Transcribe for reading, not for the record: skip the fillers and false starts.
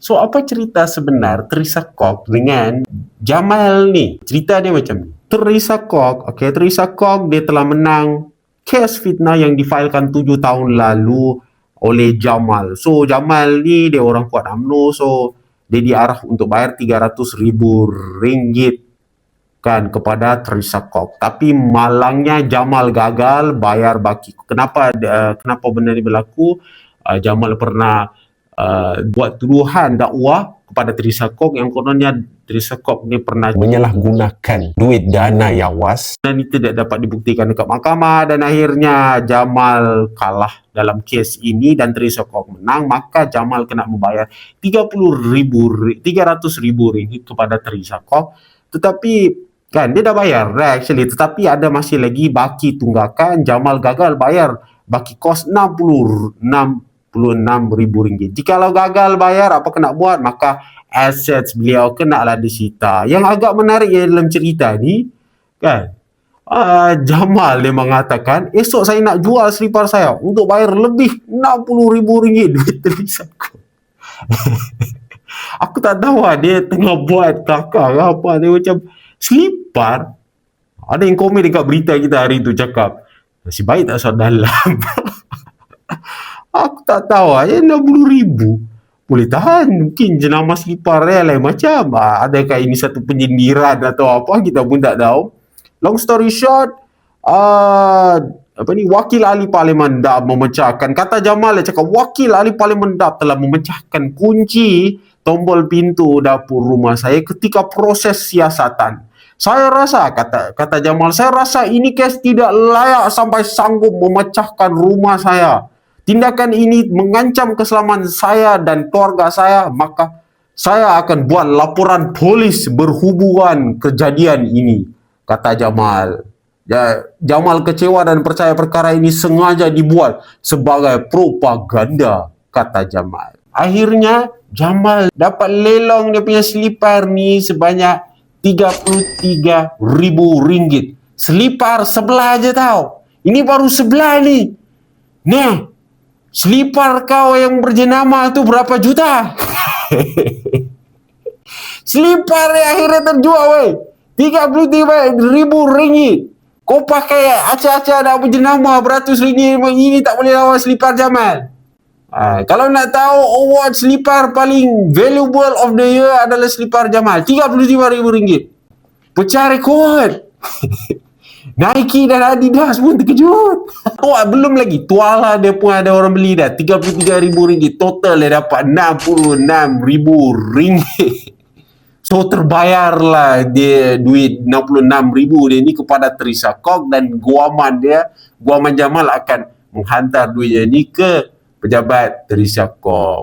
So, apa cerita sebenar Teresa Kok dengan Jamal ni? Cerita dia macam ni. Teresa Kok dia telah menang kes fitnah yang difailkan 7 tahun lalu oleh Jamal. So, Jamal ni dia orang kuat UMNO, so dia diarah untuk bayar RM300,000 kan kepada Teresa Kok. Tapi malangnya Jamal gagal bayar baki. Kenapa benda ni berlaku? Jamal pernah buat tuduhan dakwah kepada Teresa Kok yang kononnya Teresa Kok ni pernah menyalahgunakan duit dana Yawas dan itu tidak dapat dibuktikan dekat mahkamah, dan akhirnya Jamal kalah dalam kes ini dan Teresa Kok menang. Maka Jamal kena membayar RM300,000 kepada Teresa Kok. Tetapi kan dia dah bayar actually, tetapi ada masih lagi baki tunggakan. Jamal gagal bayar baki kos RM66,000. Jikalau gagal bayar, apa kena buat? Maka assets beliau kenalah disita. Yang agak menarik dalam cerita ni kan, Jamal dia mengatakan, esok saya nak jual selipar saya untuk bayar lebih RM60,000 duit Teresa Kok. Aku tak tahu dia tengah buat kakak ke apa. Dia macam selipar. Ada yang komen dekat berita kita hari tu cakap, nasib baik tak masuk dalam. Aku tak tahu, RM60,000 boleh tahan. Mungkin jenama selipar dia lain macam. Adakah ini satu penyindiran atau apa, kita pun tak tahu. Long story short, wakil ahli Parlimen DAP memecahkan, kata Jamal dia cakap, wakil ahli Parlimen DAP telah memecahkan kunci tombol pintu dapur rumah saya ketika proses siasatan. Saya rasa, kata Jamal, saya rasa ini kes tidak layak sampai sanggup memecahkan rumah saya. Tindakan ini mengancam keselamatan saya dan keluarga saya, maka saya akan buat laporan polis berhubungan kejadian ini, kata Jamal. Jamal kecewa dan percaya perkara ini sengaja dibuat sebagai propaganda, kata Jamal. Akhirnya Jamal dapat lelong dia punya selipar ni sebanyak RM33,000. Selipar sebelah aja tau. Ini baru sebelah ni. Nah, selipar kau yang berjenama tu berapa juta? Selipar yang akhirnya terjual weh, RM33,000. Kau pakai acah-acah nak berjenama beratus ringgit, ini tak boleh lawan selipar Jamal. Kalau nak tahu award selipar paling valuable of the year adalah selipar Jamal, RM35,000. Pecah rekod. Nike dan Adidas pun terkejut. Belum lagi tuala dia pun ada orang beli dah, RM33,000. Total dia dapat RM66,000. So terbayarlah dia duit RM66,000 dia ni kepada Teresa Kok, dan guaman Jamal akan menghantar duitnya ni ke pejabat Teresa Kok.